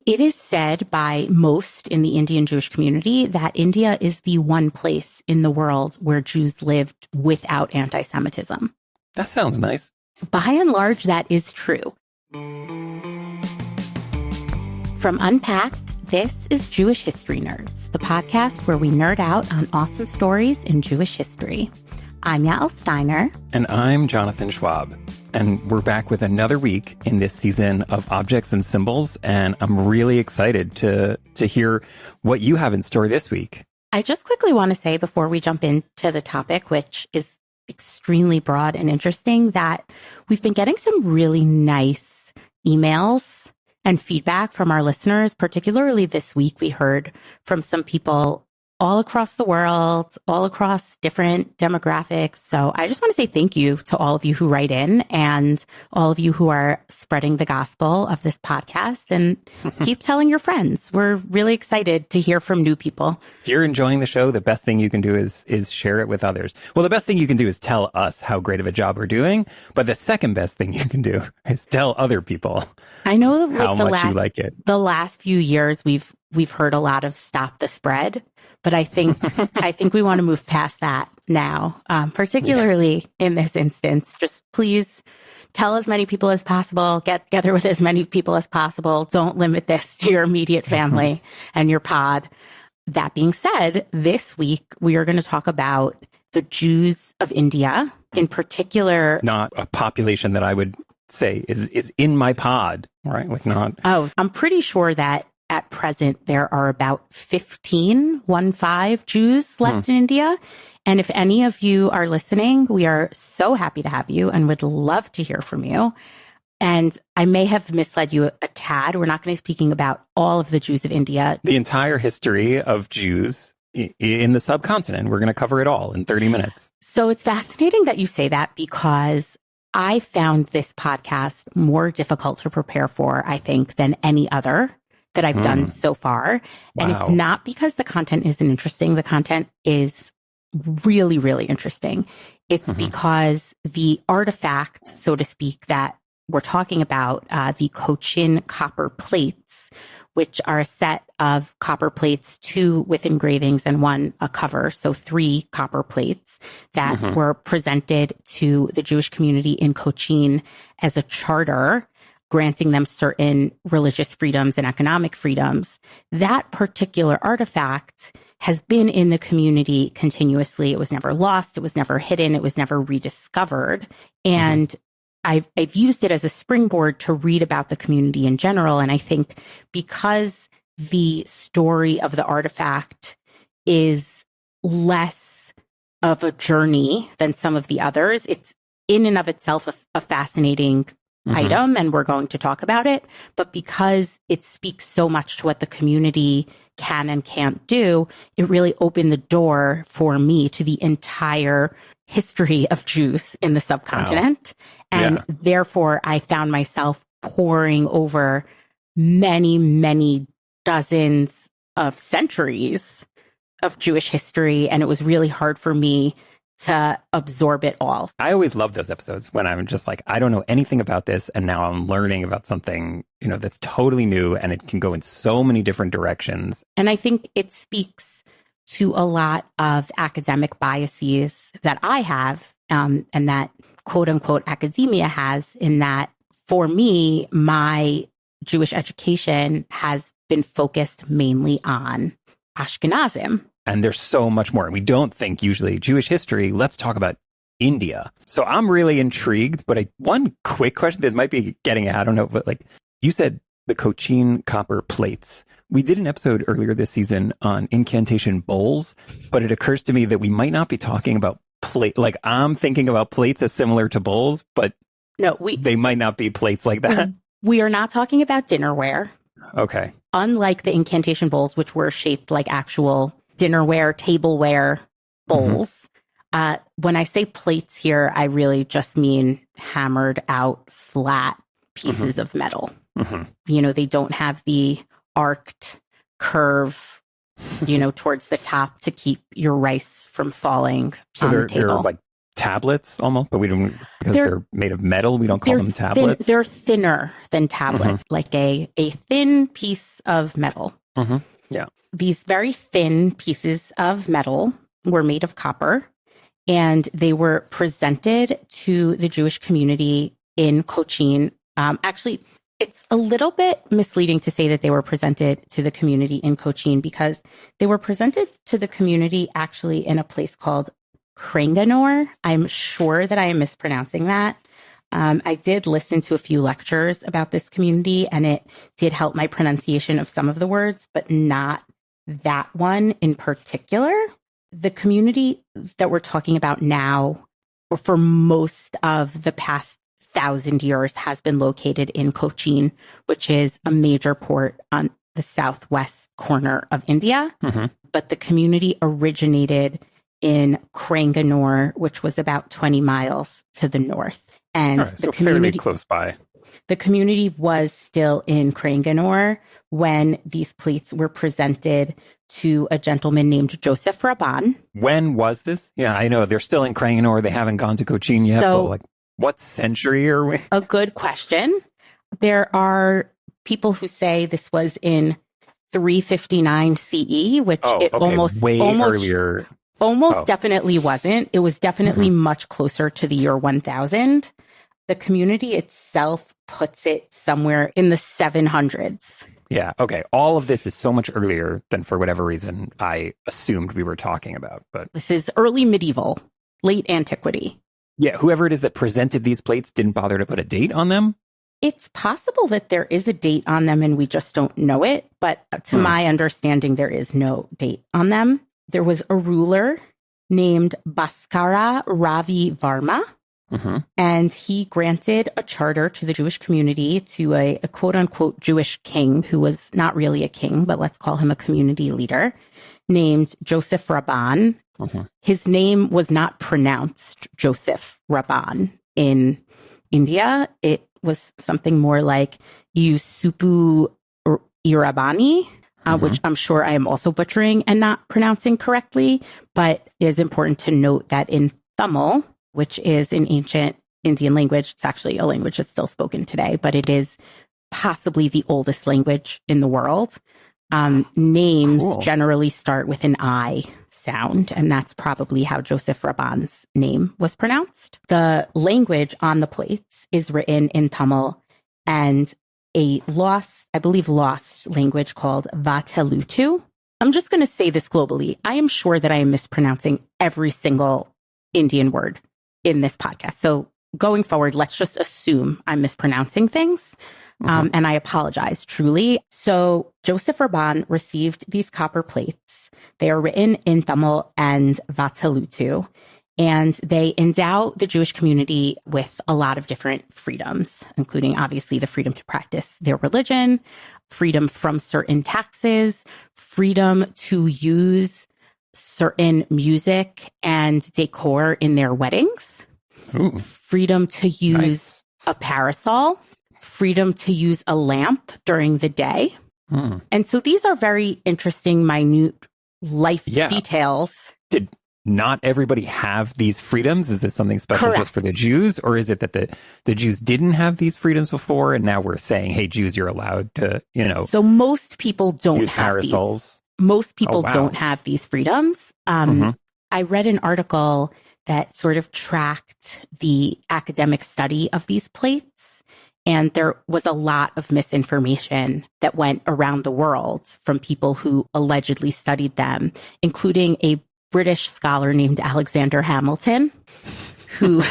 It is said by most in the Indian Jewish community that India is the one place in the world where Jews lived without anti-Semitism. That sounds nice. By and large, that is true. From Unpacked, this is Jewish History Nerds, the podcast where we nerd out on awesome stories in Jewish history. I'm Yael Steiner. And I'm Jonathan Schwab. And we're back with another week in this season of Objects and Symbols. And I'm really excited to hear what you have in store this week. I just quickly want to say before we jump into the topic, which is extremely broad and interesting, that we've been getting some really nice emails and feedback from our listeners. Particularly this week, we heard from some people all across the world, all across different demographics. So I just want to say thank you to all of you who write in and all of you who are spreading the gospel of this podcast, and keep telling your friends. We're really excited to hear from new people. If you're enjoying the show, the best thing you can do is share it with others. Well, the best thing you can do is tell us how great of a job we're doing. But the second best thing you can do is tell other people. I know, like, how much you like it. The last few years, we've heard a lot of stop the spread. But I think we want to move past that now, particularly in this instance. Just please tell as many people as possible, get together with as many people as possible. Don't limit this to your immediate family and your pod. That being said, this week we are going to talk about the Jews of India, in particular. Not a population that I would say is in my pod, right? Like not. Oh, I'm pretty sure that at present, there are about 15 Jews left in India. And if any of you are listening, we are so happy to have you and would love to hear from you. And I may have misled you a tad. We're not going to be speaking about all of the Jews of India. The entire history of Jews in the subcontinent. We're going to cover it all in 30 minutes. So it's fascinating that you say that, because I found this podcast more difficult to prepare for, I think, than any other that I've done so far. And Wow. It's not because the content isn't interesting. The content is really, really interesting. It's because the artifact, so to speak, that we're talking about, the Cochin copper plates, which are a set of copper plates, 2 with engravings and 1 a cover. So 3 copper plates that were presented to the Jewish community in Cochin as a charter, granting them certain religious freedoms and economic freedoms. That particular artifact has been in the community continuously. It was never lost. It was never hidden. It was never rediscovered. And I've used it as a springboard to read about the community in general. And I think because the story of the artifact is less of a journey than some of the others, it's in and of itself a fascinating item, and we're going to talk about it. But because it speaks so much to what the community can and can't do, it really opened the door for me to the entire history of Jews in the subcontinent. Wow. And therefore, I found myself poring over many, many dozens of centuries of Jewish history. And it was really hard for me to absorb it all. I always love those episodes when I'm just like, I don't know anything about this, and now I'm learning about something, that's totally new, and it can go in so many different directions. And I think it speaks to a lot of academic biases that I have, and that quote unquote academia has, in that for me, my Jewish education has been focused mainly on Ashkenazim. And there's so much more. We don't think usually Jewish history. Let's talk about India. So I'm really intrigued. But one quick question, this might be getting at, I don't know, but like you said, the Cochin copper plates. We did an episode earlier this season on incantation bowls, but it occurs to me that we might not be talking about plate. Like I'm thinking about plates as similar to bowls, but no, they might not be plates like that. We are not talking about dinnerware. Okay. Unlike the incantation bowls, which were shaped like actual dinnerware, tableware bowls. When I say plates here, I really just mean hammered out flat pieces of metal. They don't have the arced curve, towards the top to keep your rice from falling on the table. They're like tablets almost, but we don't, because they're made of metal, we don't call them tablets. They're thinner than tablets, like a thin piece of metal. Yeah. These very thin pieces of metal were made of copper, and they were presented to the Jewish community in Cochin. Actually, it's a little bit misleading to say that they were presented to the community in Cochin, because they were presented to the community actually in a place called Cranganore. I'm sure that I am mispronouncing that. I did listen to a few lectures about this community, and it did help my pronunciation of some of the words, but not that one in particular. The community that we're talking about now, or for most of the past 1,000 years, has been located in Cochin, which is a major port on the southwest corner of India. But the community originated in Cranganore, which was about 20 miles to the north. And the community, fairly close by. The community was still in Cranganore when these plates were presented to a gentleman named Joseph Rabban. When was this? Yeah, I know they're still in Cranganore. They haven't gone to Cochin yet. So, but like, what century are we? A good question. There are people who say this was in 359 CE, which almost earlier. Almost definitely wasn't. It was definitely much closer to the year 1000. The community itself puts it somewhere in the 700s. Yeah. Okay. All of this is so much earlier than, for whatever reason, I assumed we were talking about. But this is early medieval, late antiquity. Yeah. Whoever it is that presented these plates didn't bother to put a date on them. It's possible that there is a date on them and we just don't know it. But to my understanding, there is no date on them. There was a ruler named Bhaskara Ravi Varma, and he granted a charter to the Jewish community to a quote-unquote Jewish king, who was not really a king, but let's call him a community leader, named Joseph Rabban. His name was not pronounced Joseph Rabban in India. It was something more like Yusupu Irabani, which I'm sure I am also butchering and not pronouncing correctly. But it is important to note that in Tamil, which is an ancient Indian language, it's actually a language that's still spoken today, but it is possibly the oldest language in the world. Names generally start with an I sound, and that's probably how Joseph Rabban's name was pronounced. The language on the plates is written in Tamil and a lost language called Vattezhuthu. I'm just going to say this globally. I am sure that I am mispronouncing every single Indian word in this podcast. So going forward, let's just assume I'm mispronouncing things. And I apologize, truly. So Joseph Rabban received these copper plates. They are written in Tamil and Vattezhuthu, and they endow the Jewish community with a lot of different freedoms, including obviously the freedom to practice their religion, freedom from certain taxes, freedom to use certain music and decor in their weddings, freedom to use a parasol, freedom to use a lamp during the day. And so these are very interesting, minute life details. Did not everybody have these freedoms? Is this something special just for the Jews? Or is it that the Jews didn't have these freedoms before, and now we're saying, hey, Jews, you're allowed to, So most people don't use have parasols. These. Most people don't have these freedoms. I read an article that sort of tracked the academic study of these plates, and there was a lot of misinformation that went around the world from people who allegedly studied them, including a British scholar named Alexander Hamilton, who...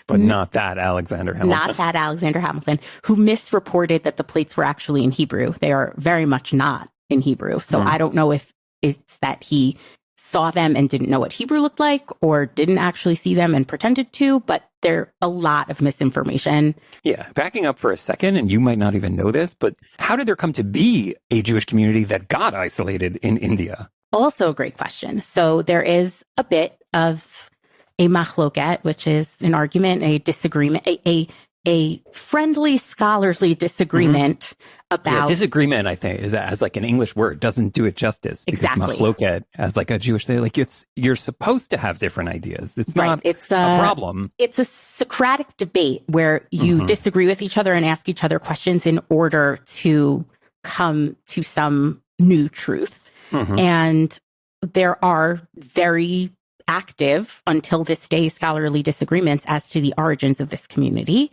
But not that Alexander Hamilton. Not that Alexander Hamilton, who misreported that the plates were actually in Hebrew. They are very much not in Hebrew. So I don't know if it's that he saw them and didn't know what Hebrew looked like, or didn't actually see them and pretended to, but there are a lot of misinformation. Yeah. Backing up for a second, and you might not even know this, but how did there come to be a Jewish community that got isolated in India? Also a great question. So there is a bit of a machloket, which is an argument, a disagreement, a friendly scholarly disagreement about disagreement, I think, is as like an English word doesn't do it justice. Because exactly machloket as like a Jewish thing, like you're supposed to have different ideas. It's right. not It's a problem. It's a Socratic debate where you disagree with each other and ask each other questions in order to come to some new truth. And there are very active, until this day, scholarly disagreements as to the origins of this community.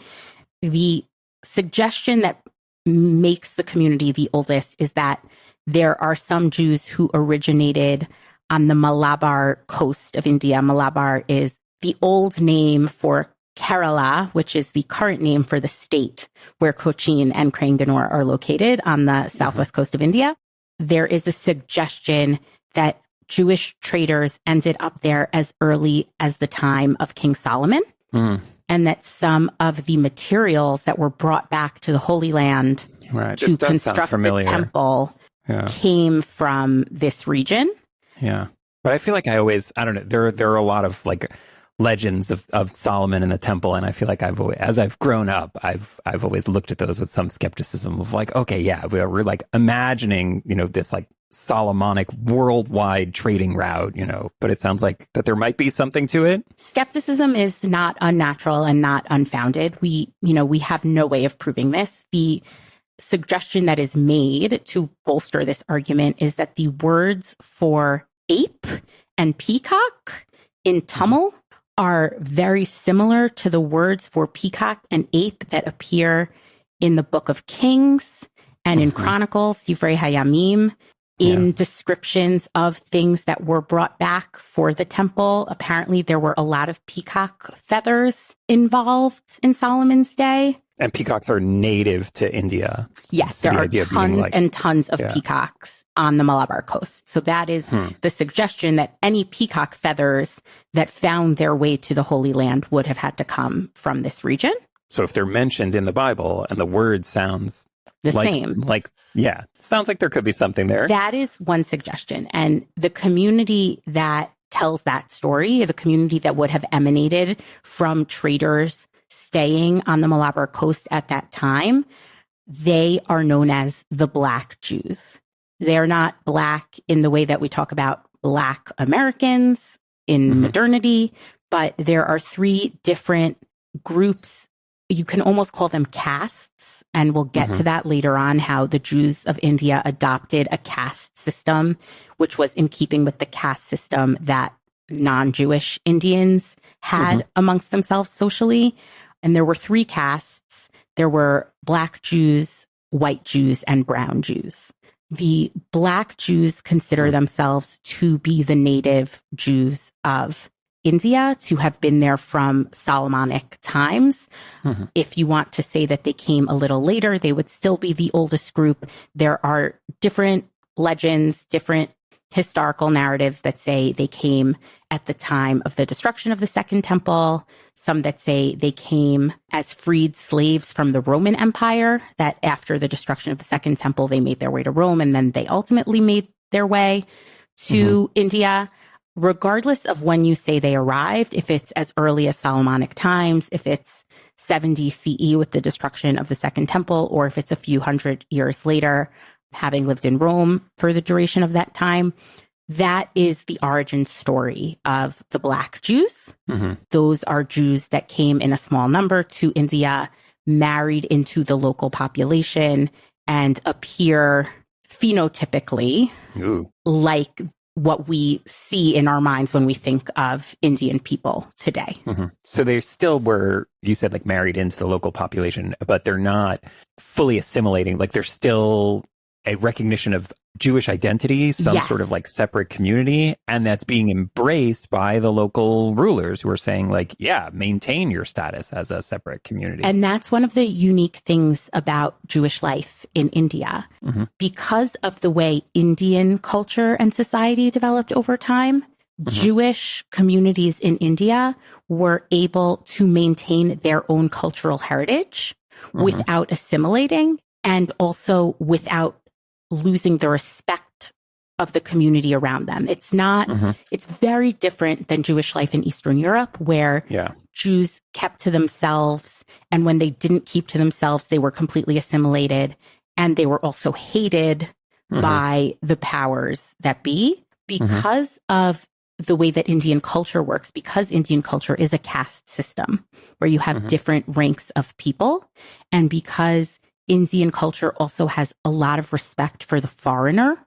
The suggestion that makes the community the oldest is that there are some Jews who originated on the Malabar coast of India. Malabar is the old name for Kerala, which is the current name for the state where Cochin and Cranganore are located on the southwest coast of India. There is a suggestion that Jewish traders ended up there as early as the time of King Solomon, and that some of the materials that were brought back to the Holy Land to construct the temple came from this region. Yeah. But I feel like I don't know, there are a lot of like legends of Solomon and the temple, and I feel like as I've grown up, I've always looked at those with some skepticism of like, okay, yeah, we're like imagining, this like Solomonic worldwide trading route, but it sounds like that there might be something to it. Skepticism is not unnatural and not unfounded. We have no way of proving this. The suggestion that is made to bolster this argument is that the words for ape and peacock in Tamil are very similar to the words for peacock and ape that appear in the Book of Kings and in Chronicles, Divrei Hayamim, in descriptions of things that were brought back for the temple. Apparently, there were a lot of peacock feathers involved in Solomon's day. And peacocks are native to India. Yes, there are tons and tons of peacocks on the Malabar coast. So that is the suggestion that any peacock feathers that found their way to the Holy Land would have had to come from this region. So if they're mentioned in the Bible and the word sounds the same. Sounds like there could be something there. That is one suggestion. And the community that tells that story, the community that would have emanated from traders staying on the Malabar coast at that time, they are known as the Black Jews. They're not Black in the way that we talk about Black Americans in modernity, but there are three different groups. You can almost call them castes, and we'll get to that later on, how the Jews of India adopted a caste system, which was in keeping with the caste system that non-Jewish Indians had amongst themselves socially. And there were three castes. There were Black Jews, white Jews, and brown Jews. The Black Jews consider themselves to be the native Jews of India, to have been there from Solomonic times. If you want to say that they came a little later, they would still be the oldest group. There are different legends, different historical narratives that say they came at the time of the destruction of the Second Temple. Some that say they came as freed slaves from the Roman Empire, that after the destruction of the Second Temple, they made their way to Rome, and then they ultimately made their way to India. Regardless of when you say they arrived, if it's as early as Solomonic times, if it's 70 CE with the destruction of the Second Temple, or if it's a few hundred years later, having lived in Rome for the duration of that time, that is the origin story of the Black Jews. Those are Jews that came in a small number to India, married into the local population, and appear phenotypically like what we see in our minds when we think of Indian people today. So they still were, you said, like married into the local population, but they're not fully assimilating. Like there's still a recognition of Jewish identity, some sort of like separate community, and that's being embraced by the local rulers who are saying like, yeah, maintain your status as a separate community. And that's one of the unique things about Jewish life in India. Because of the way Indian culture and society developed over time, Jewish communities in India were able to maintain their own cultural heritage without assimilating, and also without losing the respect of the community around them. It's not, it's very different than Jewish life in Eastern Europe, where Jews kept to themselves. And when they didn't keep to themselves, they were completely assimilated. And they were also hated by the powers that be because of the way that Indian culture works, because Indian culture is a caste system where you have different ranks of people. And because Indian culture also has a lot of respect for the foreigner.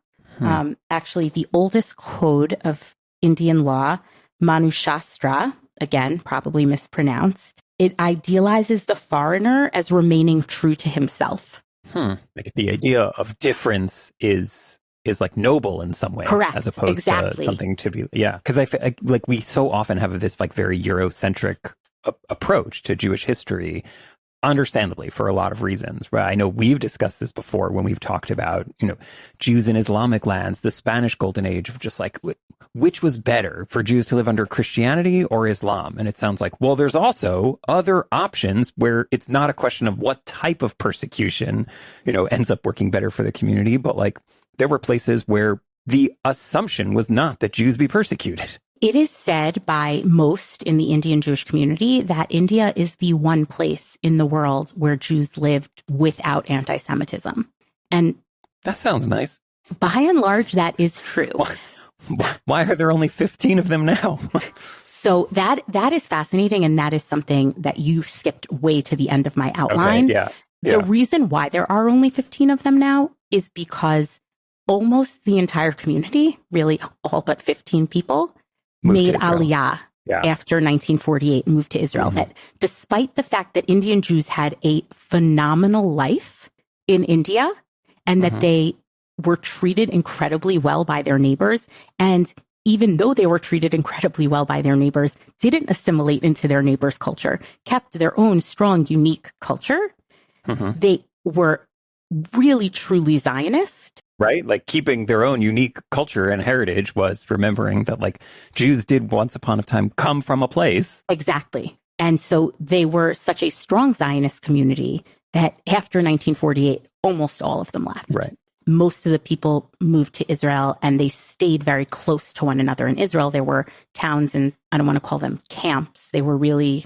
Actually, the oldest code of Indian law, Manushastra, again, probably mispronounced, it idealizes the foreigner as remaining true to himself. Like the idea of difference is like noble in some way. Correct. As opposed to something to be, because I feel like we so often have this like very Eurocentric approach to Jewish history, understandably, for a lot of reasons. Right? I know we've discussed this before when we've talked about, Jews in Islamic lands, the Spanish Golden Age, of just like, which was better for Jews to live under Christianity or Islam? And it sounds like, well, there's also other options where it's not a question of what type of persecution, ends up working better for the community, but like there were places where the assumption was not that Jews be persecuted. It is said by most in the Indian Jewish community that India is the one place in the world where Jews lived without anti-Semitism. And that sounds nice. By and large, that is true. Why are there only 15 of them now? So that is fascinating. And that is something that you skipped way to the end of my outline. Okay, yeah. The reason why there are only 15 of them now is because almost the entire community, really all but 15 people, made Aliyah after 1948 and moved to Israel. That despite the fact that Indian Jews had a phenomenal life in India and that they were treated incredibly well by their neighbors, and even though they were treated incredibly well by their neighbors, didn't assimilate into their neighbors' culture, kept their own strong, unique culture, they were really, truly Zionist. Right? Like keeping their own unique culture and heritage was remembering that like Jews did once upon a time come from a place. Exactly. And so they were such a strong Zionist community that after 1948, almost all of them left. Right. Most of the people moved to Israel and they stayed very close to one another in Israel. There were towns, and I don't want to call them camps. They were really,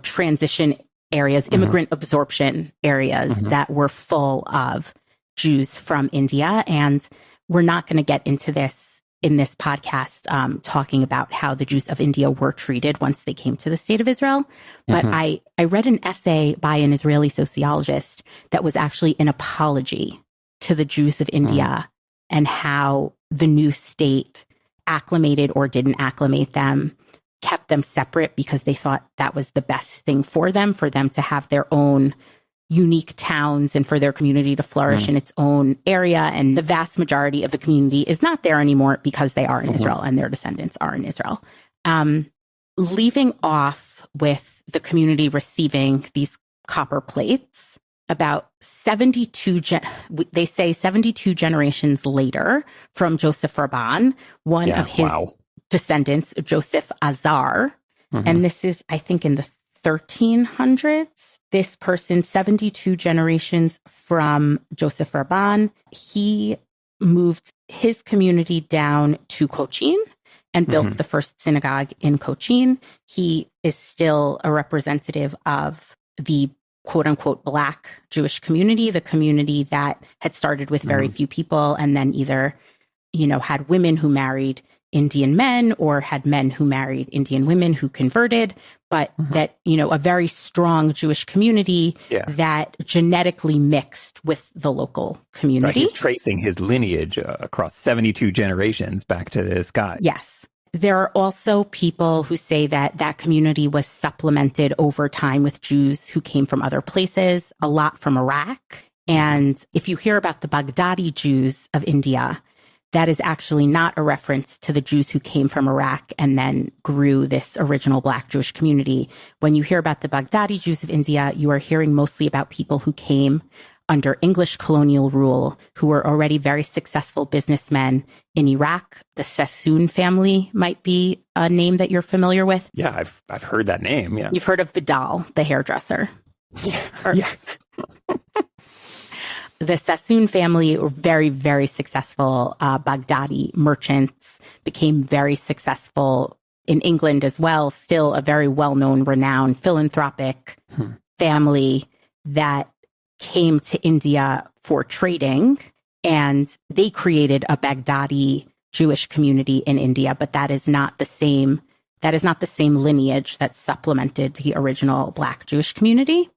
transition areas, immigrant absorption areas that were full of Jews from India. And we're not going to get into this in this podcast, talking about how the Jews of India were treated once they came to the state of Israel. But I read an essay by an Israeli sociologist that was actually an apology to the Jews of India and how the new state acclimated or didn't acclimate them, kept them separate because they thought that was the best thing for them to have their own unique towns and for their community to flourish in its own area. And the vast majority of the community is not there anymore because they are in Israel and their descendants are in Israel. Leaving off with the community receiving these copper plates, about 72 generations later from Joseph Rabban, one of his descendants, Joseph Azar. And this is, I think, in the 1300s. This person, 72 generations from Joseph Rabban, he moved his community down to Cochin and built the first synagogue in Cochin. He is still a representative of the quote unquote Black Jewish community, the community that had started with very few people and then either, had women who married Indian men or had men who married Indian women who converted, but that, a very strong Jewish community that genetically mixed with the local community. Right. He's tracing his lineage across 72 generations back to this guy. Yes. There are also people who say that that community was supplemented over time with Jews who came from other places, a lot from Iraq. And if you hear about the Baghdadi Jews of India, that is actually not a reference to the Jews who came from Iraq and then grew this original Black Jewish community. When you hear about the Baghdadi Jews of India, you are hearing mostly about people who came under English colonial rule, who were already very successful businessmen in Iraq. The Sassoon family might be a name that you're familiar with. Yeah, I've heard that name. Yeah, you've heard of Vidal, the hairdresser. Yes. The Sassoon family were very, very successful Baghdadi merchants, became very successful in England as well, still a very well-known, renowned philanthropic family that came to India for trading, and they created a Baghdadi Jewish community in India, but that is not the same lineage that supplemented the original Black Jewish community.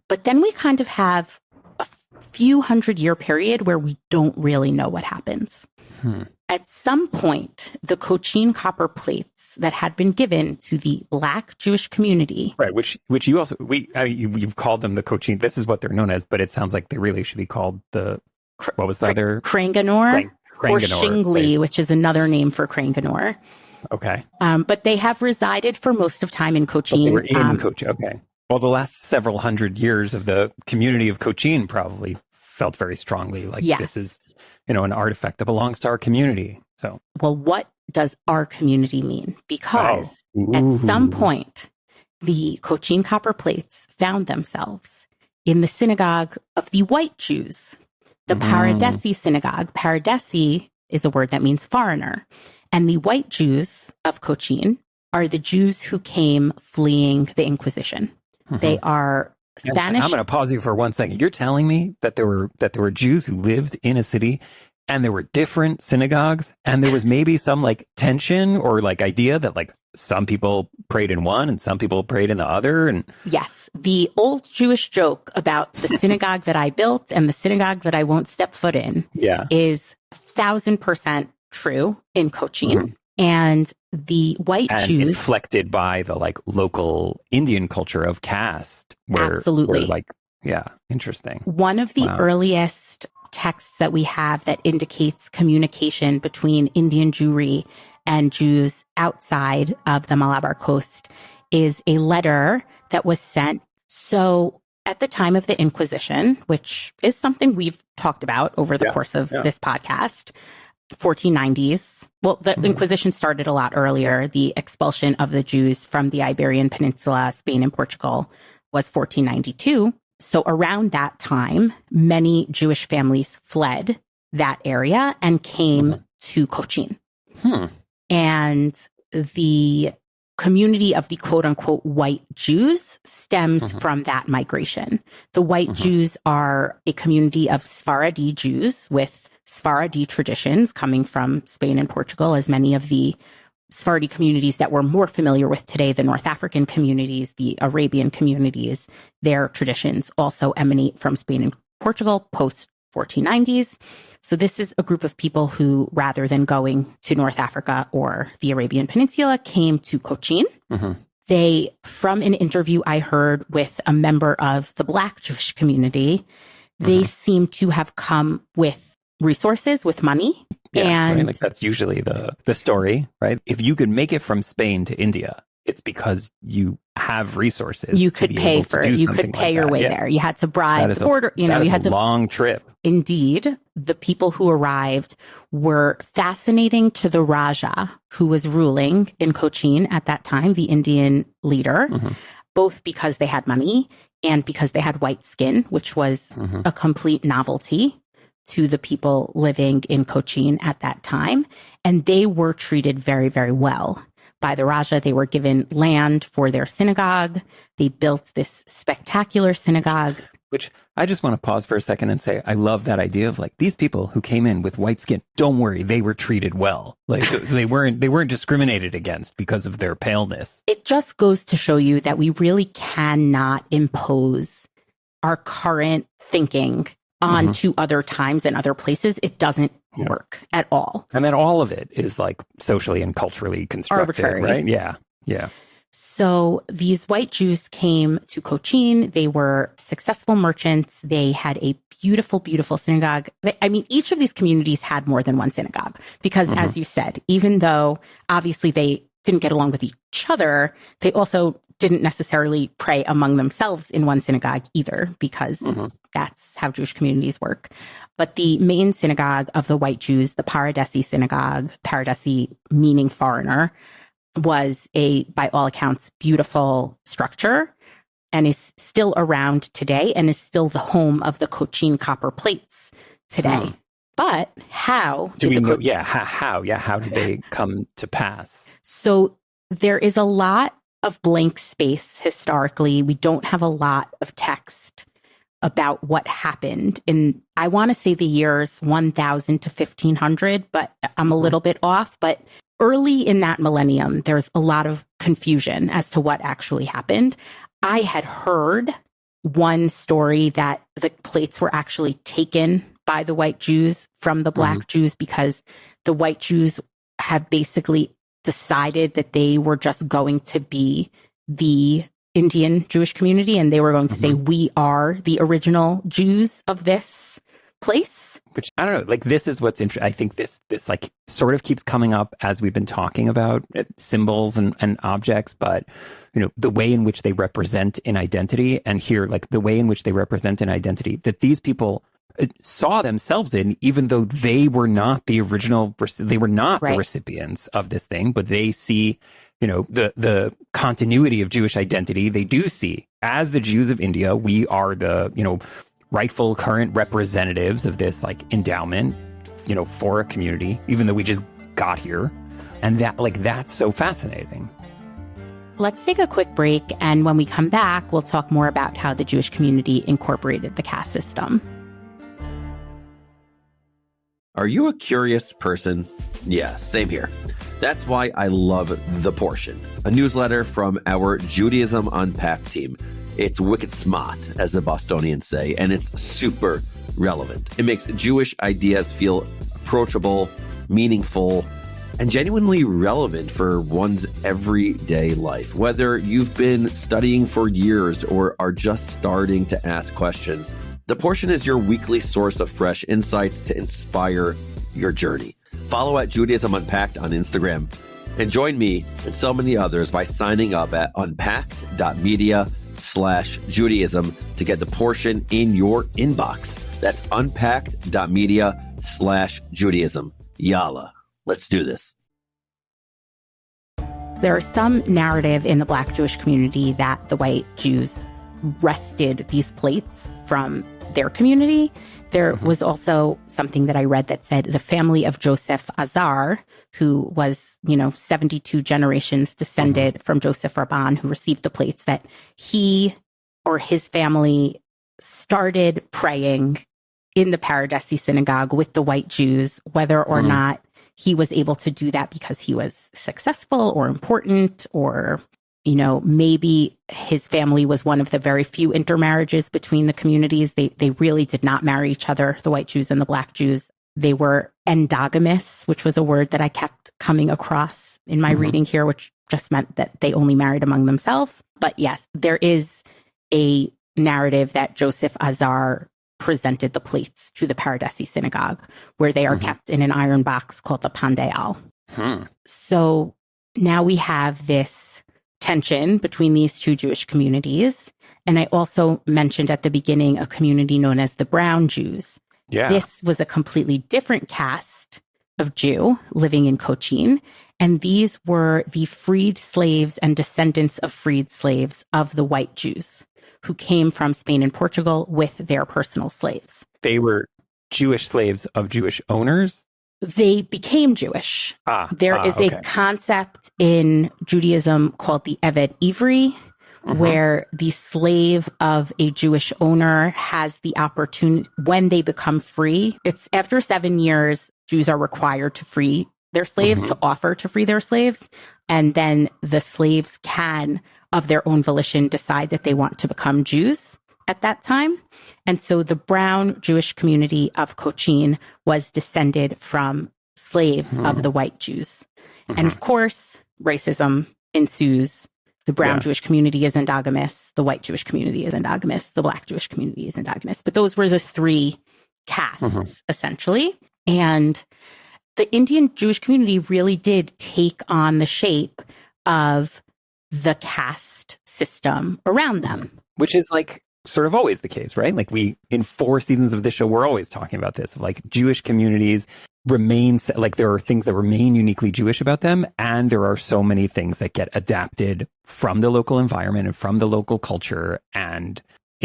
But then we kind of have a few 100-year period where we don't really know what happens. At some point, the Cochin copper plates that had been given to the Black Jewish community, right? Which you also you've called them the Cochin. This is what they're known as, but it sounds like they really should be called the what was the other Cranganore or Shingli, right, which is another name for Cranganore. Okay, but they have resided for most of time in Cochin. But they were in Cochin. Okay. Well, the last several hundred years of the community of Cochin probably felt very strongly like this is, an artifact that belongs to our community. So, well, what does our community mean? Because at some point, the Cochin copper plates found themselves in the synagogue of the white Jews, the Paradesi synagogue. Paradesi is a word that means foreigner. And the white Jews of Cochin are the Jews who came fleeing the Inquisition. They are Spanish. I'm going to pause you for 1 second. You're telling me that there were Jews who lived in a city and there were different synagogues and there was maybe some like tension or like idea that like some people prayed in one and some people prayed in the other. And yes, the old Jewish joke about the synagogue that I built and the synagogue that I won't step foot in is 1,000% true in Cochin. And the white Jews, inflected by the like local Indian culture of caste. Absolutely. Interesting. One of the earliest texts that we have that indicates communication between Indian Jewry and Jews outside of the Malabar coast is a letter that was sent. So at the time of the Inquisition, which is something we've talked about over the course of this podcast, 1490s. Well, the Inquisition started a lot earlier. The expulsion of the Jews from the Iberian Peninsula, Spain and Portugal, was 1492. So around that time, many Jewish families fled that area and came to Cochin. And the community of the quote-unquote white Jews stems from that migration. The white Jews are a community of Sephardi Jews with Sephardi traditions coming from Spain and Portugal, as many of the Sephardi communities that we're more familiar with today, the North African communities, the Arabian communities, their traditions also emanate from Spain and Portugal post 1490s. So this is a group of people who, rather than going to North Africa or the Arabian Peninsula, came to Cochin. They, from an interview I heard with a member of the Black Jewish community, they seem to have come with resources, with money. And right? Like that's usually the story, right? If you could make it from Spain to India, it's because you have resources. You could pay for it. You could pay your way there. You had to bribe the border. You had to. Long trip. Indeed, the people who arrived were fascinating to the Raja, who was ruling in Cochin at that time, the Indian leader, both because they had money and because they had white skin, which was a complete novelty to the people living in Cochin at that time. And they were treated very, very well by the Raja. They were given land for their synagogue. They built this spectacular synagogue. Which I just want to pause for a second and say, I love that idea of like these people who came in with white skin, don't worry, they were treated well. Like they weren't discriminated against because of their paleness. It just goes to show you that we really cannot impose our current thinking on to other times and other places. It doesn't work at all. And then all of it is like socially and culturally constructed, arbitrary, right? Yeah. So these white Jews came to Cochin. They were successful merchants. They had a beautiful, beautiful synagogue. I mean, each of these communities had more than one synagogue because, as you said, even though obviously they didn't get along with each other, they also didn't necessarily pray among themselves in one synagogue either, because that's how Jewish communities work. But the main synagogue of the white Jews, the Paradesi synagogue, Paradesi meaning foreigner, was by all accounts, beautiful structure and is still around today and is still the home of the Cochin copper plates today. But how do we know? How did they come to pass? So there is a lot of blank space historically. We don't have a lot of text about what happened in, I want to say the years 1000 to 1500, but I'm a little bit off. But early in that millennium, there's a lot of confusion as to what actually happened. I had heard one story that the plates were actually taken by the white Jews from the black Jews because the white Jews have basically decided that they were just going to be the Indian Jewish community, and they were going to say, we are the original Jews of this place. Which, I don't know, like, this is what's interesting. I think this like sort of keeps coming up as we've been talking about symbols and objects, but, you know, the way in which they represent an identity, and here, like, the way in which they represent an identity that these people saw themselves in, even though they were not the original, they were not the recipients of this thing, but they see, you know, the continuity of Jewish identity. They do see, as the Jews of India, we are the, you know, rightful current representatives of this, like, endowment, you know, for a community, even though we just got here. And that, like, that's so fascinating. Let's take a quick break, and when we come back, we'll talk more about how the Jewish community incorporated the caste system. Are you a curious person? Yeah, same here. That's why I love The Portion, a newsletter from our Judaism Unpacked team. It's wicked smart, as the Bostonians say, and it's super relevant. It makes Jewish ideas feel approachable, meaningful, and genuinely relevant for one's everyday life. Whether you've been studying for years or are just starting to ask questions, The Portion is your weekly source of fresh insights to inspire your journey. Follow at Judaism Unpacked on Instagram, and join me and so many others by signing up at unpacked.media/Judaism to get The Portion in your inbox. That's unpacked.media/Judaism. Yalla, let's do this. There is some narrative in the Black Jewish community that the white Jews wrested these plates from their community. There was also something that I read that said the family of Joseph Azar, who was, you know, 72 generations descended from Joseph Rabban, who received the plates, that he or his family started praying in the Paradesi synagogue with the white Jews, whether or not he was able to do that because he was successful or important, or, you know, maybe his family was one of the very few intermarriages between the communities. They really did not marry each other, the white Jews and the black Jews. They were endogamous, which was a word that I kept coming across in my reading here, which just meant that they only married among themselves. But yes, there is a narrative that Joseph Azar presented the plates to the Paradesi synagogue, where they are kept in an iron box called the Pandeyal. So now we have this tension between these two Jewish communities. And I also mentioned at the beginning a community known as the Brown Jews. Yeah. This was a completely different caste of Jew living in Cochin. And these were the freed slaves and descendants of freed slaves of the white Jews who came from Spain and Portugal with their personal slaves. They were Jewish slaves of Jewish owners? They became Jewish. There is a concept in Judaism called the Eved Ivri, where the slave of a Jewish owner has the opportunity, when they become free, it's after 7 years, Jews are required to free their slaves, to offer to free their slaves. And then the slaves can, of their own volition, decide that they want to become Jews at that time. And so the brown Jewish community of Cochin was descended from slaves of the white Jews. And of course, racism ensues. The brown Jewish community is endogamous. The white Jewish community is endogamous. The black Jewish community is endogamous. But those were the three castes, essentially. And the Indian Jewish community really did take on the shape of the caste system around them. Which is like sort of always the case, right? Like we, in 4 seasons of this show, we're always talking about this, of like Jewish communities remain, like there are things that remain uniquely Jewish about them. And there are so many things that get adapted from the local environment and from the local culture. And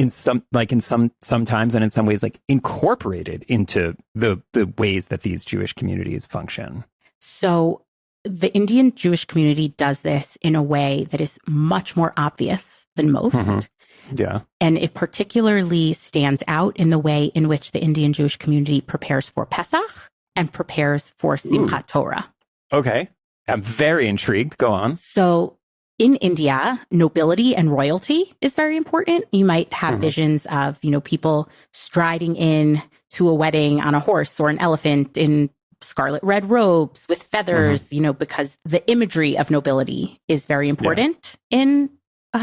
sometimes and in some ways, like incorporated into the ways that these Jewish communities function. So the Indian Jewish community does this in a way that is much more obvious than most. Yeah. And it particularly stands out in the way in which the Indian Jewish community prepares for Pesach and prepares for Simchat Torah. Okay. I'm very intrigued. Go on. So in India, nobility and royalty is very important. You might have visions of, people striding in to a wedding on a horse or an elephant in scarlet red robes with feathers, because the imagery of nobility is very important in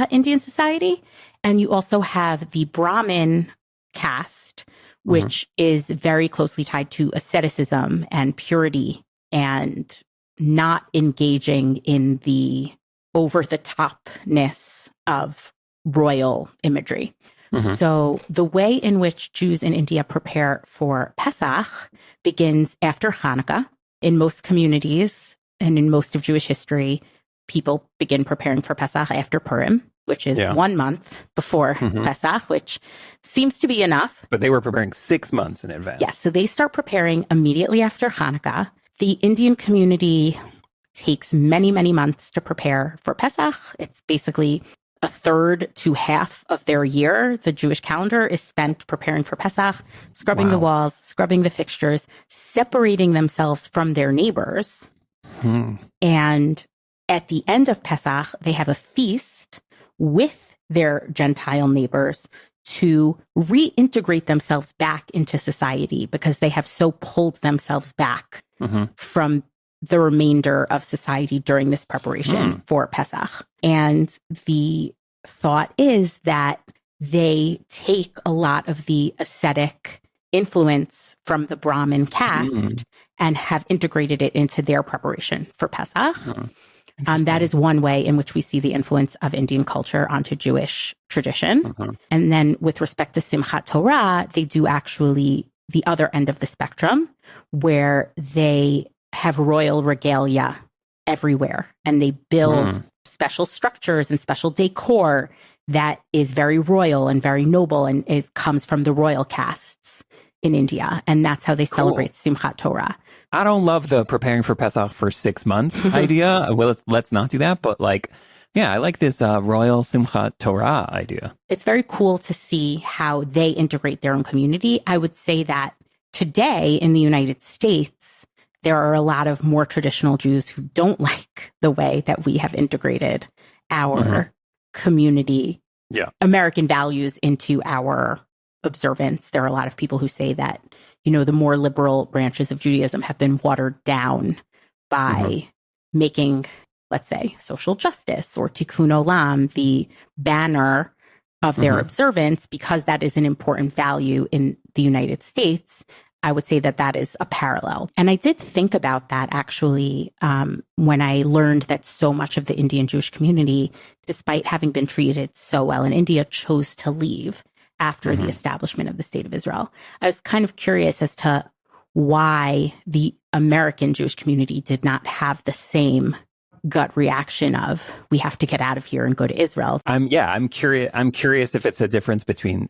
Indian society. And you also have the Brahmin caste, which is very closely tied to asceticism and purity and not engaging in the over-the-topness of royal imagery. So the way in which Jews in India prepare for Pesach begins after Hanukkah. In most communities and in most of Jewish history, people begin preparing for Pesach after Purim, which is 1 month before Pesach, which seems to be enough. But they were preparing 6 months in advance. Yes, so they start preparing immediately after Hanukkah. The Indian community takes many, many months to prepare for Pesach. It's basically a third to half of their year. The Jewish calendar is spent preparing for Pesach, scrubbing the walls, scrubbing the fixtures, separating themselves from their neighbors. And at the end of Pesach, they have a feast with their Gentile neighbors to reintegrate themselves back into society because they have so pulled themselves back from the remainder of society during this preparation for Pesach. And the thought is that they take a lot of the ascetic influence from the Brahmin caste and have integrated it into their preparation for Pesach. That is one way in which we see the influence of Indian culture onto Jewish tradition. And then with respect to Simchat Torah, they do actually the other end of the spectrum where they have royal regalia everywhere and they build special structures and special decor that is very royal and very noble and it comes from the royal castes in India. And that's how they celebrate Simchat Torah. I don't love the preparing for Pesach for 6 months idea. Well, let's not do that. But I like this royal Simchat Torah idea. It's very cool to see how they integrate their own community. I would say that today in the United States, there are a lot of more traditional Jews who don't like the way that we have integrated our community, American values into our observance. There are a lot of people who say that, the more liberal branches of Judaism have been watered down by making, let's say, social justice or tikkun olam the banner of their observance because that is an important value in the United States. I would say that is a parallel. And I did think about that actually when I learned that so much of the Indian Jewish community, despite having been treated so well in India, chose to leave after the establishment of the State of Israel. I was kind of curious as to why the American Jewish community did not have the same gut reaction of we have to get out of here and go to Israel. I'm curious if it's a difference between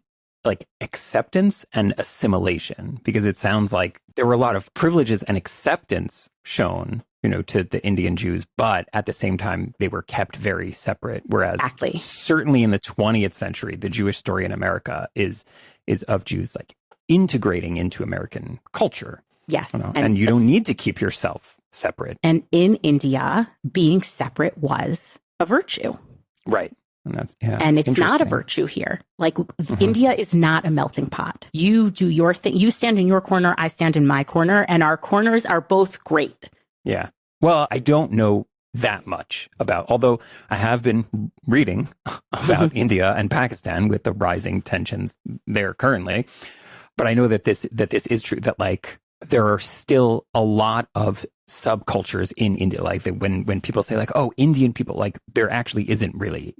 acceptance and assimilation, because it sounds like there were a lot of privileges and acceptance shown, to the Indian Jews, but at the same time, they were kept very separate. Whereas certainly in the 20th century, the Jewish story in America is of Jews integrating into American culture. Yes. And you don't need to keep yourself separate. And in India, being separate was a virtue. Right. And it's not a virtue here. India is not a melting pot. You do your thing. You stand in your corner. I stand in my corner. And our corners are both great. Yeah. Well, I don't know that much although I have been reading about India and Pakistan with the rising tensions there currently. But I know that this is true, that there are still a lot of subcultures in India. When people say Indian people, there actually isn't really,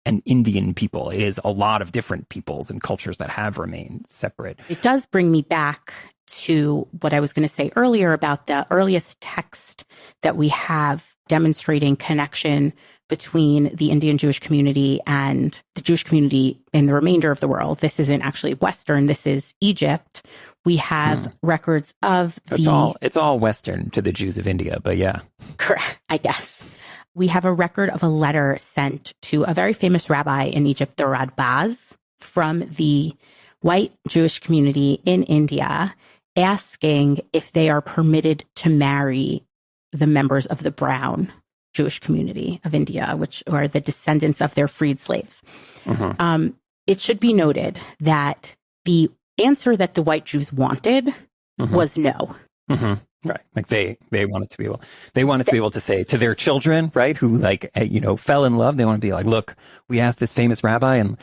an Indian people. It is a lot of different peoples and cultures that have remained separate. It does bring me back to what I was going to say earlier about the earliest text that we have demonstrating connection between the Indian Jewish community and the Jewish community in the remainder of the world. This isn't actually Western. This is Egypt. We have records of it's all Western to the Jews of India, but yeah. Correct, I guess. we have a record of a letter sent to a very famous rabbi in Egypt, the Radbaz, from the white Jewish community in India, asking if they are permitted to marry the members of the brown Jewish community of India, which are the descendants of their freed slaves. It should be noted that the answer that the white Jews wanted was no. Right. Like they wanted to be able to say to their children, right, who like, fell in love. They want to be like, look, we asked this famous rabbi and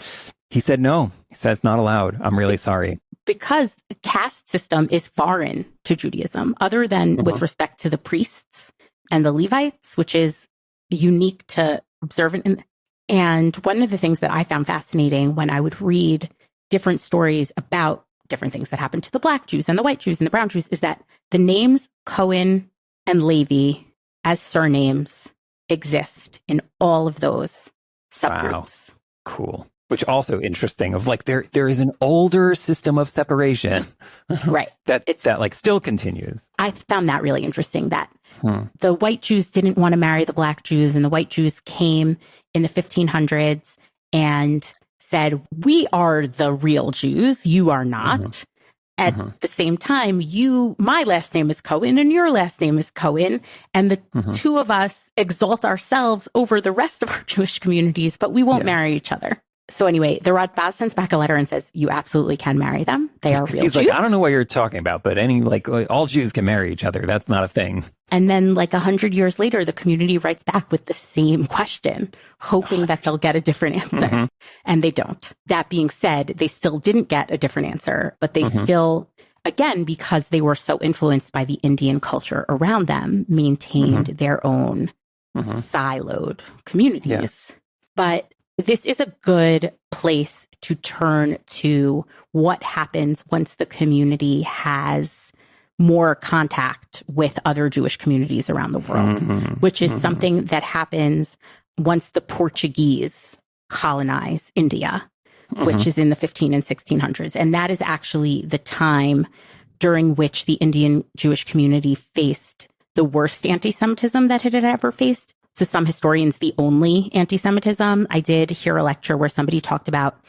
he said no. He said it's not allowed. I'm really sorry. Because the caste system is foreign to Judaism, other than with respect to the priests and the Levites, which is unique to observant. And one of the things that I found fascinating when I would read different stories about different things that happened to the Black Jews and the white Jews and the brown Jews is that the names Cohen and Levi as surnames exist in all of those subgroups. Wow. Cool. Which also interesting of like there is an older system of separation. Right. that like still continues. I found that really interesting that the white Jews didn't want to marry the Black Jews, and the white Jews came in the 1500s and said, we are the real Jews, you are not. At the same time, my last name is Cohen and your last name is Cohen. And the two of us exalt ourselves over the rest of our Jewish communities, but we won't marry each other. So anyway, the Radbaz sends back a letter and says, you absolutely can marry them. They are real He's Jews. like, I don't know what you're talking about, but all Jews can marry each other. That's not a thing. And then 100 years later, the community writes back with the same question, hoping that they'll get a different answer. And they don't. That being said, they still didn't get a different answer, but they still, again, because they were so influenced by the Indian culture around them, maintained their own siloed communities. Yeah. But this is a good place to turn to what happens once the community has more contact with other Jewish communities around the world, which is something that happens once the Portuguese colonize India, which is in the 15 and 1600s. And that is actually the time during which the Indian Jewish community faced the worst anti-Semitism that it had ever faced. To some historians, the only anti-Semitism. I did hear a lecture where somebody talked about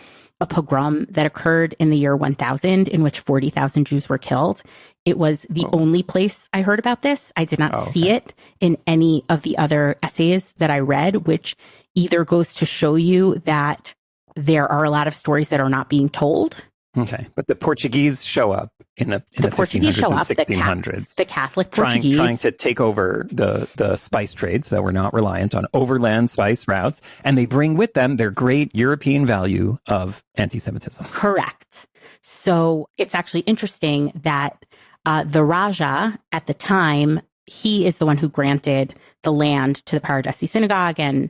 a pogrom that occurred in the year 1000 in which 40,000 Jews were killed. It was the only place I heard about this. I did not see it in any of the other essays that I read, which either goes to show you that there are a lot of stories that are not being told. Okay. But the Portuguese show up in the Portuguese 1500s show and up, 1600s. The Catholic Portuguese. Trying to take over the spice trade so that we're not reliant on overland spice routes. And they bring with them their great European value of anti-Semitism. Correct. So it's actually interesting that the Raja at the time, he is the one who granted the land to the Paradesi synagogue and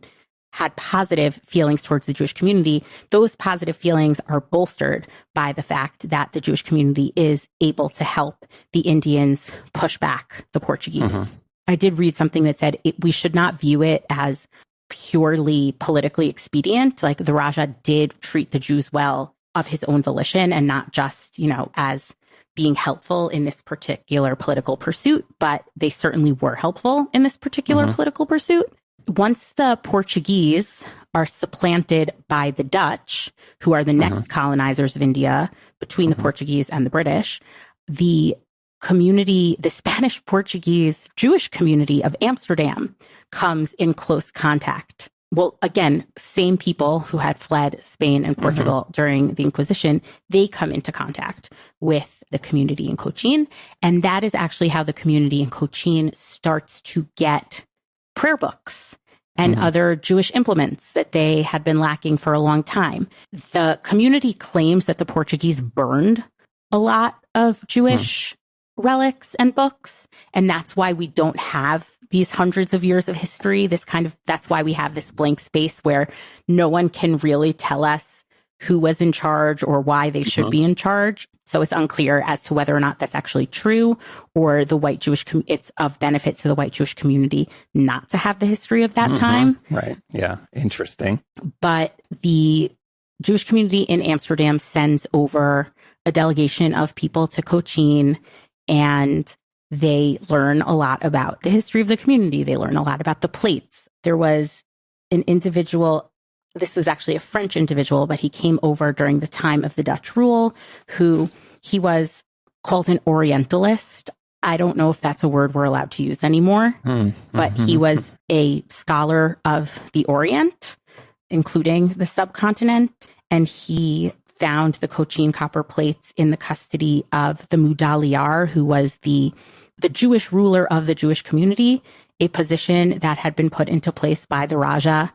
had positive feelings towards the Jewish community. Those positive feelings are bolstered by the fact that the Jewish community is able to help the Indians push back the Portuguese. I did read something that said we should not view it as purely politically expedient. Like the Raja did treat the Jews well of his own volition and not just, as being helpful in this particular political pursuit, but they certainly were helpful in this particular political pursuit. Once the Portuguese are supplanted by the Dutch, who are the next colonizers of India between the Portuguese and the British, the community, the Spanish Portuguese Jewish community of Amsterdam comes in close contact. Well, again, same people who had fled Spain and Portugal during the Inquisition, they come into contact with the community in Cochin. And that is actually how the community in Cochin starts to get prayer books and other Jewish implements that they had been lacking for a long time. The community claims that the Portuguese burned a lot of Jewish relics and books, and that's why we don't have these hundreds of years of history. That's why we have this blank space where no one can really tell us who was in charge or why they should be in charge. So it's unclear as to whether or not that's actually true, or the white Jewish, it's of benefit to the white Jewish community not to have the history of that time. Right. Yeah. Interesting. But the Jewish community in Amsterdam sends over a delegation of people to Cochin, and they learn a lot about the history of the community. They learn a lot about the plates there was an individual, this was actually a French individual, but he came over during the time of the Dutch rule, who he was called an Orientalist. I don't know if that's a word we're allowed to use anymore, but he was a scholar of the Orient, including the subcontinent, and he found the Cochin copper plates in the custody of the Mudaliar, who was the Jewish ruler of the Jewish community, a position that had been put into place by the Raja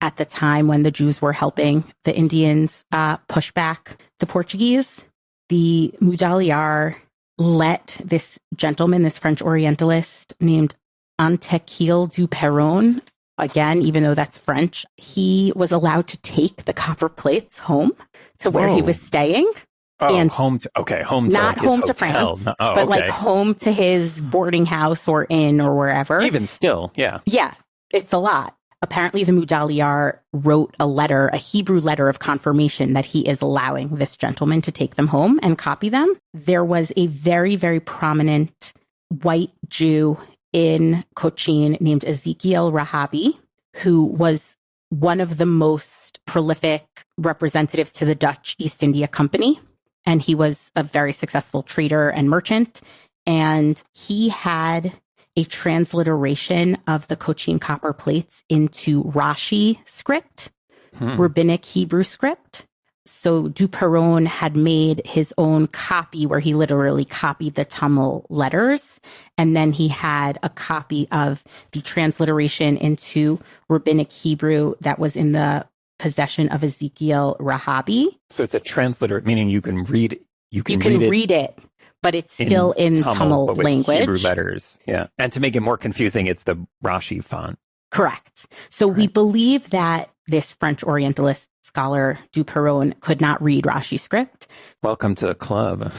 at the time when the Jews were helping the Indians push back the Portuguese. The Mudaliar let this gentleman, this French Orientalist named Antequil du Perron, again, even though that's French, he was allowed to take the copper plates home to where he was staying. Oh, and home to not his home hotel. to France, Oh, but like home to his boarding house or inn or wherever. Even still, yeah. Yeah, it's a lot. Apparently, the Mudaliar wrote a letter, a Hebrew letter of confirmation that he is allowing this gentleman to take them home and copy them. There was a very, very prominent white Jew in Cochin named Ezekiel Rahabi, who was one of the most prolific representatives to the Dutch East India Company. And he was a very successful trader and merchant. And he had a transliteration of the Cochin copper plates into Rashi script, rabbinic Hebrew script. So Du Perron had made his own copy where he literally copied the Tamil letters. And then he had a copy of the transliteration into rabbinic Hebrew that was in the possession of Ezekiel Rahabi. So it's a translator, meaning you can read it, but it's still in Tamil but with language. Hebrew letters, yeah. And to make it more confusing, it's the Rashi font. Correct. So we believe that this French Orientalist scholar, Du Perron, could not read Rashi script. Welcome to the club.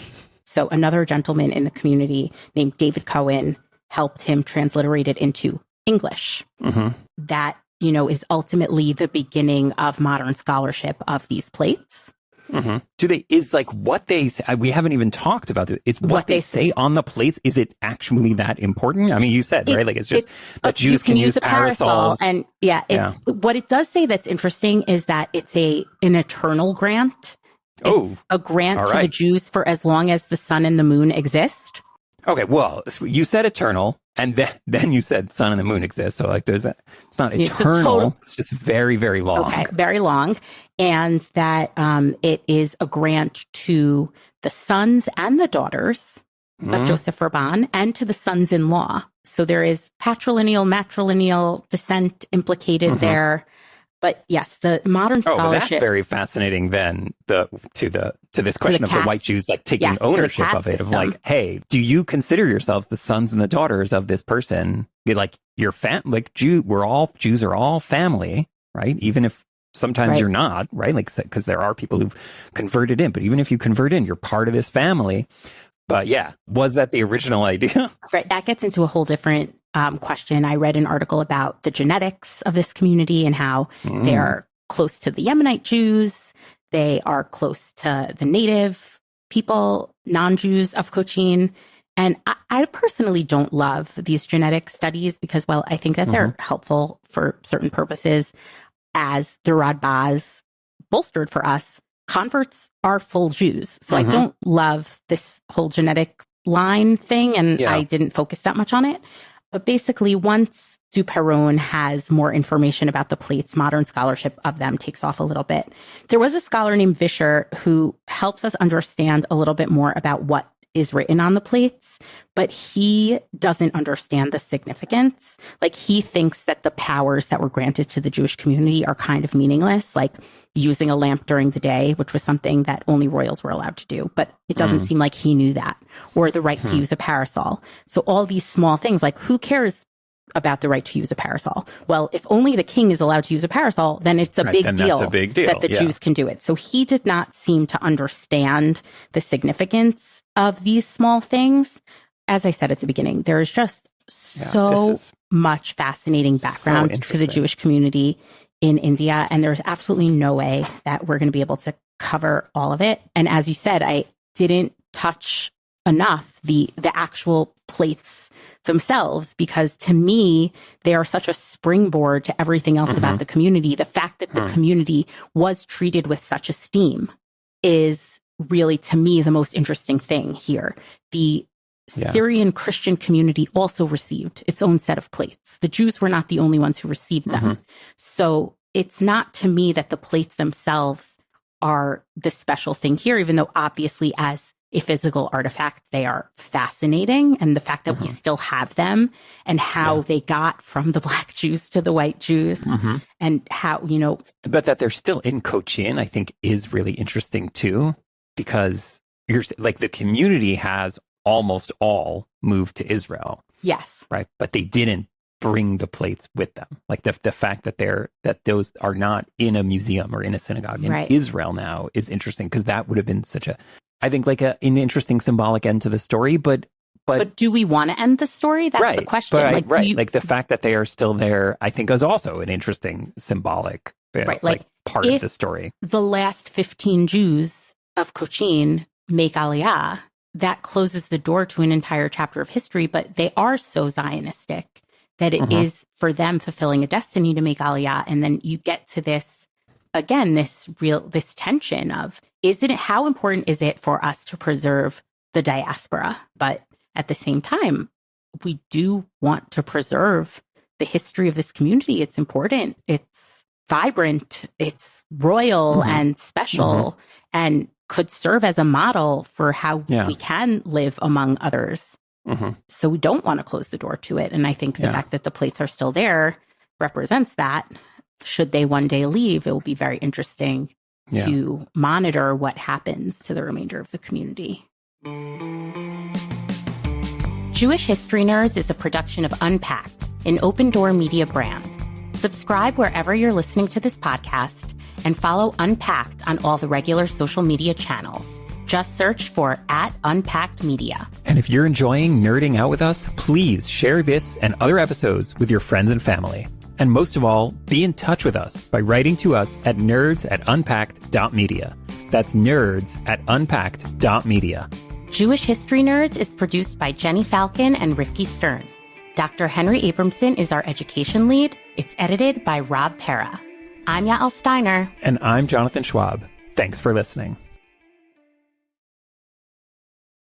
So another gentleman in the community named David Cohen helped him transliterate it into English. That, is ultimately the beginning of modern scholarship of these plates. What they say, we haven't even talked about it, is what they say on the plates, is it actually that important? I mean, you said, right? Like, it's just that Jews can use parasols. And what it does say that's interesting is that it's an eternal grant. It's a grant to the Jews for as long as the sun and the moon exist. Okay, well, you said eternal, and then you said sun and the moon exist. So like it's not eternal, it's just very, very long. Okay, very long. And that it is a grant to the sons and the daughters of Joseph Rabban and to the sons-in-law. So there is matrilineal descent implicated there. But yes, the modern scholarship. But that's very fascinating. Then to this question of the white Jews like taking ownership of it, of like, hey, do you consider yourselves the sons and the daughters of this person? Like your Jews are all family, right? Even if sometimes you're not, right? Like, because there are people who've converted in, but even if you convert in, you're part of this family. But yeah, was that the original idea? Right. That gets into a whole different question. I read an article about the genetics of this community and how they are close to the Yemenite Jews. They are close to the native people, non-Jews of Cochin. And I personally don't love these genetic studies because, well, I think that they're helpful for certain purposes. As the Radbaz bolstered for us, converts are full Jews. So I don't love this whole genetic line thing, and I didn't focus that much on it. But basically, once Du Perron has more information about the plates, modern scholarship of them takes off a little bit. There was a scholar named Vischer who helps us understand a little bit more about what is written on the plates, but he doesn't understand the significance. Like, he thinks that the powers that were granted to the Jewish community are kind of meaningless, like using a lamp during the day, which was something that only royals were allowed to do. But it doesn't seem like he knew that, or the right to use a parasol. So all these small things, like, who cares about the right to use a parasol? Well, if only the king is allowed to use a parasol, then it's a big deal that the Jews can do it. So he did not seem to understand the significance of these small things. As I said at the beginning, there is just so much fascinating background to the Jewish community in India, and there's absolutely no way that we're going to be able to cover all of it. And as you said, I didn't touch enough the actual plates themselves, because to me, they are such a springboard to everything else about the community. The fact that the community was treated with such esteem is really, to me, the most interesting thing here. The Syrian Christian community also received its own set of plates. The Jews were not the only ones who received them. So it's not to me that the plates themselves are the special thing here, even though obviously as a physical artifact, they are fascinating. And the fact that we still have them and how they got from the Black Jews to the white Jews and how, But that they're still in Cochin, I think is really interesting too, because the community has almost all moved to Israel. Yes. Right. But they didn't bring the plates with them. Like the fact that those are not in a museum or in a synagogue in Israel now is interesting, because that would have been such an interesting symbolic end to the story. But do we want to end the story? That's the question. Like the fact that they are still there, I think, is also an interesting symbolic part of the story. The last 15 Jews of Cochin make Aliyah, that closes the door to an entire chapter of history, but they are so Zionistic that it is for them fulfilling a destiny to make Aliyah. And then you get to this, again, this tension of, how important is it for us to preserve the diaspora? But at the same time, we do want to preserve the history of this community. It's important. It's vibrant. It's royal and special and could serve as a model for how we can live among others. So we don't want to close the door to it. And I think the fact that the plates are still there represents that. Should they one day leave, it will be very interesting to monitor what happens to the remainder of the community. Jewish History Nerds is a production of Unpacked, an open door media brand. Subscribe wherever you're listening to this podcast and follow Unpacked on all the regular social media channels. Just search for @UnpackedMedia. And if you're enjoying nerding out with us, please share this and other episodes with your friends and family. And most of all, be in touch with us by writing to us at nerds@unpacked.media. That's nerds@unpacked.media. Jewish History Nerds is produced by Jenny Falcon and Rifki Stern. Dr. Henry Abramson is our education lead. It's edited by Rob Pera. I'm Yael Steiner. And I'm Jonathan Schwab. Thanks for listening.